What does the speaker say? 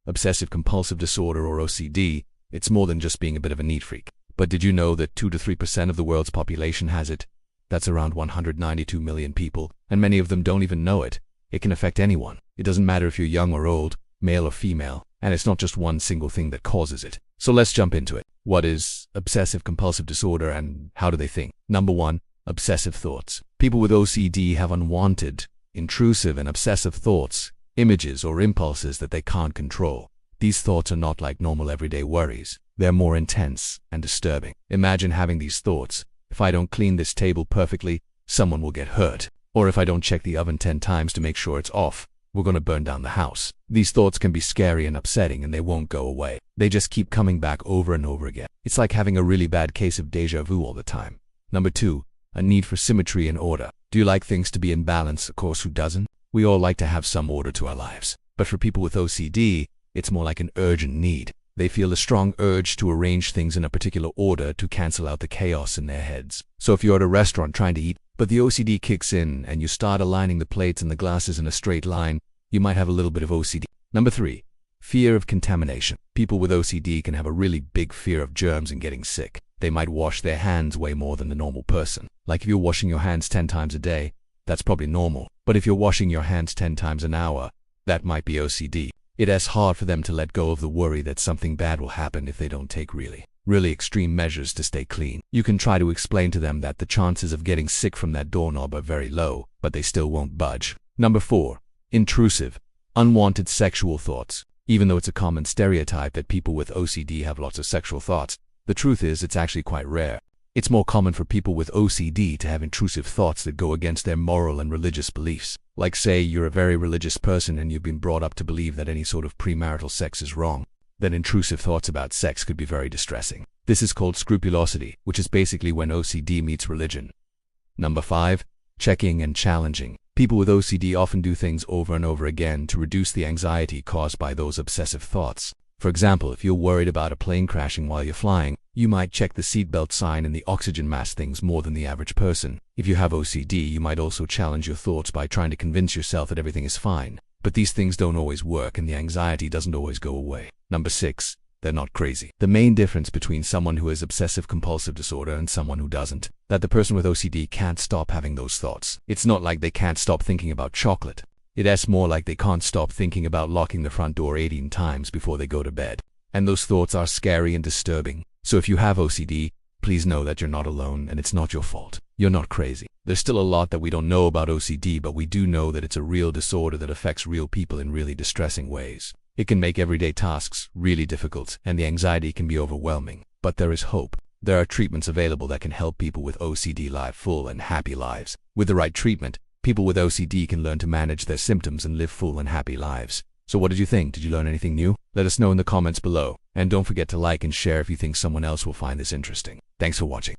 Obsessive Compulsive Disorder or OCD, it's more than just being a bit of a neat freak. But did you know that 2 to 3% of the world's population has it? That's around 192 million people, and many of them don't even know it. It can affect anyone. It doesn't matter if you're young or old, male or female, and it's not just one single thing that causes it. So let's jump into it. What is obsessive compulsive disorder and how do they think? Number 1, obsessive thoughts. People with OCD have unwanted, intrusive and obsessive thoughts, images or impulses that they can't control. These thoughts are not like normal everyday worries. They're more intense and disturbing. Imagine having these thoughts. If I don't clean this table perfectly, someone will get hurt. Or if I don't check the oven 10 times to make sure it's off, we're going to burn down the house. These thoughts can be scary and upsetting and they won't go away. They just keep coming back over and over again. It's like having a really bad case of deja vu all the time. Number 2, a need for symmetry and order. Do you like things to be in balance? Of course, who doesn't? We all like to have some order to our lives. But for people with OCD, it's more like an urgent need. They feel a strong urge to arrange things in a particular order to cancel out the chaos in their heads. So if you're at a restaurant trying to eat, but the OCD kicks in and you start aligning the plates and the glasses in a straight line, you might have a little bit of OCD. Number 3, fear of contamination. People with OCD can have a really big fear of germs and getting sick. They might wash their hands way more than the normal person. Like if you're washing your hands 10 times a day, that's probably normal. But if you're washing your hands 10 times an hour, that might be OCD. It's hard for them to let go of the worry that something bad will happen if they don't take really extreme measures to stay clean. You can try to explain to them that the chances of getting sick from that doorknob are very low, but they still won't budge. Number 4, intrusive, unwanted sexual thoughts. Even though it's a common stereotype that people with OCD have lots of sexual thoughts, the truth is it's actually quite rare. It's more common for people with OCD to have intrusive thoughts that go against their moral and religious beliefs. Like say you're a very religious person and you've been brought up to believe that any sort of premarital sex is wrong. Then intrusive thoughts about sex could be very distressing. This is called scrupulosity, which is basically when OCD meets religion. Number 5, checking and challenging. People with OCD often do things over and over again to reduce the anxiety caused by those obsessive thoughts. For example, if you're worried about a plane crashing while you're flying, you might check the seatbelt sign and the oxygen mask things more than the average person. If you have OCD, you might also challenge your thoughts by trying to convince yourself that everything is fine. But these things don't always work and the anxiety doesn't always go away. Number 6, they're not crazy. The main difference between someone who has obsessive compulsive disorder and someone who doesn't, that the person with OCD can't stop having those thoughts. It's not like they can't stop thinking about chocolate. It's more like they can't stop thinking about locking the front door 18 times before they go to bed. And those thoughts are scary and disturbing. So if you have OCD, please know that you're not alone and it's not your fault. You're not crazy. There's still a lot that we don't know about OCD, but we do know that it's a real disorder that affects real people in really distressing ways. It can make everyday tasks really difficult and the anxiety can be overwhelming. But there is hope. There are treatments available that can help people with OCD live full and happy lives. With the right treatment, people with OCD can learn to manage their symptoms and live full and happy lives. So what did you think? Did you learn anything new? Let us know in the comments below. And don't forget to like and share if you think someone else will find this interesting. Thanks for watching.